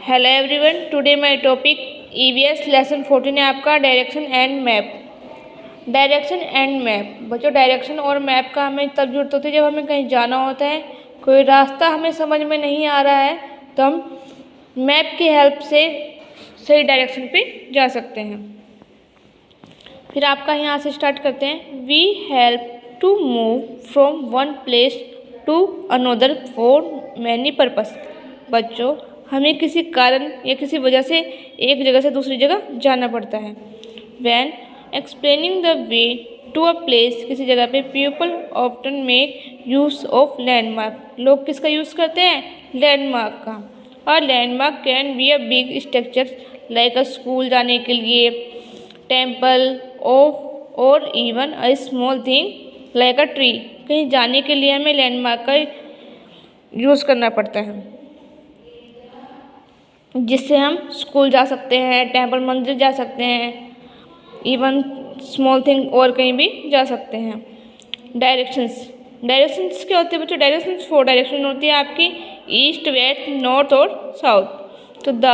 Hello everyone, today my topic EVS lesson 14 है आपका direction and map. Direction and map बच्चों, direction और map का हमें तब जरूरत होती है जब हमें कहीं जाना होता है, कोई रास्ता हमें समझ में नहीं आ रहा है तो हम मैप की हेल्प से सही डायरेक्शन पे जा सकते हैं। फिर आपका यहाँ से स्टार्ट करते हैं। We help to move from one place to another for many purpose. बच्चों, हमें किसी कारण या किसी वजह से एक जगह से दूसरी जगह जाना पड़ता है। When explaining the way to a place, किसी जगह पे people often make use of landmark. लोग किसका यूज़ करते हैं? लैंडमार्क का। और landmark can be a big structure like a school जाने के लिए, टेम्पल ऑफ और even a small thing like a tree. कहीं जाने के लिए हमें लैंडमार्क का यूज़ करना पड़ता है, जिससे हम स्कूल जा सकते हैं, टेम्पल मंदिर जा सकते हैं, इवन स्मॉल थिंग और कहीं भी जा सकते हैं। डायरेक्शंस क्या होती है बच्चों? डायरेक्शंस 4 डायरेक्शन होती है आपकी, ईस्ट, वेस्ट, नॉर्थ और साउथ। तो the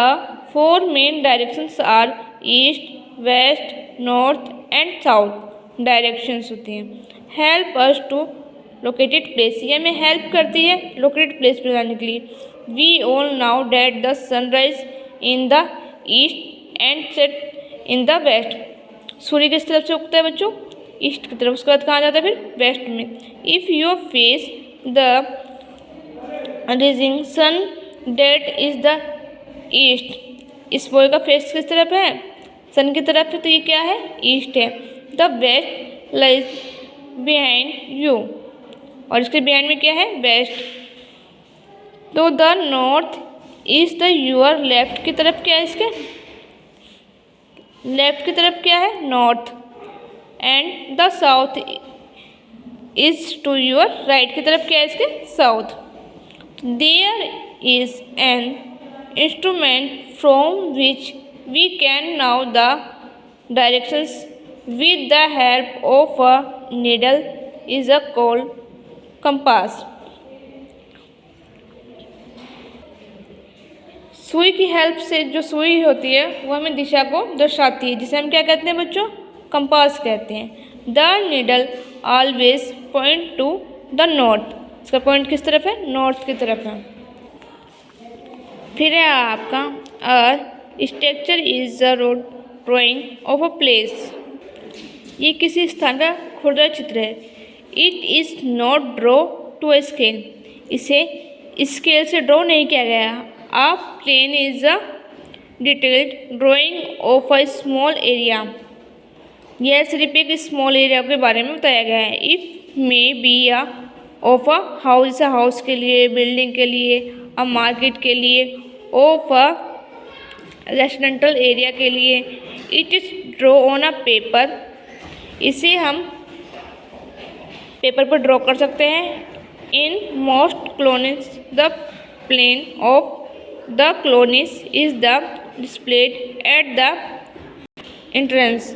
4 main directions are east, west, north and south directions होती हैं। Help us to located place, ये हमें हेल्प करती है लोकेटेड प्लेस पर जाने के लिए। We all know that the sun rises in the east and set in the west. सूर्य किस तरफ से उगता है बच्चों? ईस्ट की तरफ। उसके बाद कहाँ जाता है? फिर वेस्ट में। If you face the rising sun that is the east. इस बॉय का फेस किस तरफ है? सन की तरफ है, तो ये क्या है? ईस्ट है। The west lies behind you, और इसके बिहाइंड में क्या है? वेस्ट। तो the north is the your left की तरफ क्या है? इसके लेफ्ट की तरफ क्या है? North. And the south is to your right की तरफ क्या है? इसके साउथ। There is an instrument from which we can know the directions with the help of a needle is a called compass. सुई की हेल्प से जो सुई होती है वो हमें दिशा को दर्शाती है, जिसे हम क्या कहते हैं बच्चों? कंपास कहते हैं। The needle always point two the north. इसका पॉइंट किस तरफ है? नॉर्थ की तरफ है। फिर है आपका structure is the road drawing of a place. ये किसी स्थान का खुरदरा चित्र है। It is not draw to a scale. इसे स्केल से ड्रॉ नहीं किया गया। A plane is a detailed drawing of a small area। यह सिर्फ एक स्मॉल एरिया के बारे में बताया गया है। If may be a of a house, house के लिए, बिल्डिंग के लिए, अ मार्केट के लिए, ऑफ अ रेसिडेंटल एरिया के लिए। It is draw on a paper. इसे हम पेपर पर ड्रॉ कर सकते हैं। In most colonies the plan of the colonies is the displayed at the entrance.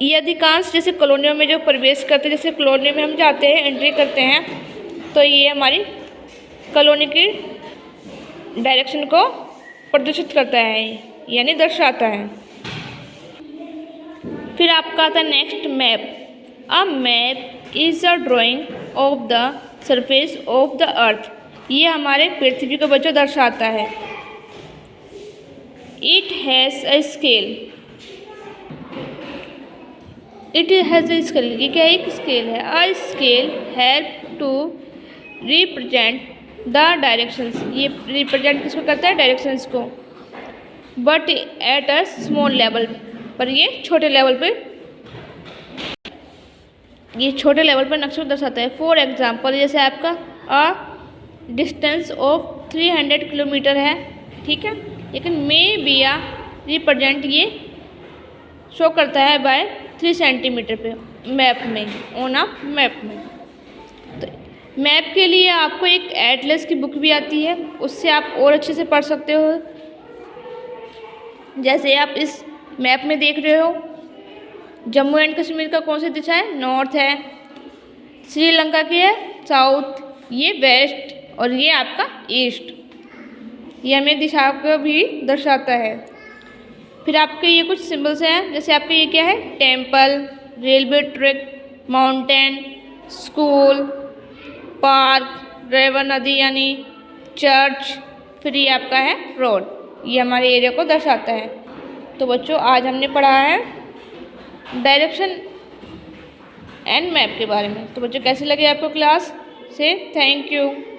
ये अधिकांश जैसे कॉलोनियों में जो प्रवेश करते हैं, जैसे कॉलोनी में हम जाते हैं, एंट्री करते हैं, तो ये हमारी कॉलोनी की डायरेक्शन को प्रदर्शित करता है, यानी दर्शाता है। फिर आपका आता है next map. A map is a drawing of the surface of the earth. ये हमारे पृथ्वी को बच्चों दर्शाता है। It has a scale. It has a scale, ये क्या एक स्केल है? A scale help to represent the directions. ये रिप्रेजेंट किसको करता है? डायरेक्शंस को। But at a small level, पर ये छोटे लेवल पे, ये छोटे लेवल पर नक्शे को दर्शाता है। फॉर एग्जाम्पल, जैसे आपका अ डिस्टेंस ऑफ 300 किलोमीटर है, ठीक है, लेकिन मे बी आ रिप्रेजेंट ये शो करता है बाय 3 सेंटीमीटर पे मैप में, ऑन अ मैप में। तो मैप के लिए आपको एक एटलस की बुक भी आती है, उससे आप और अच्छे से पढ़ सकते हो। जैसे आप इस मैप में देख रहे हो, जम्मू एंड कश्मीर का कौन सी दिशा है? नॉर्थ है। श्रीलंका की है साउथ, ये वेस्ट, और ये आपका ईस्ट, ये हमें दिशा को भी दर्शाता है। फिर आपके ये कुछ सिंबल्स हैं, जैसे आपके ये क्या है, temple, railway track, mountain, school, park, river नदी यानी चर्च, फिर ये आपका है रोड, ये हमारे एरिया को दर्शाता है। तो बच्चों आज हमने पढ़ा है डायरेक्शन एंड मैप के बारे में। तो बच्चों कैसी लगी आपको क्लास से? Thank you.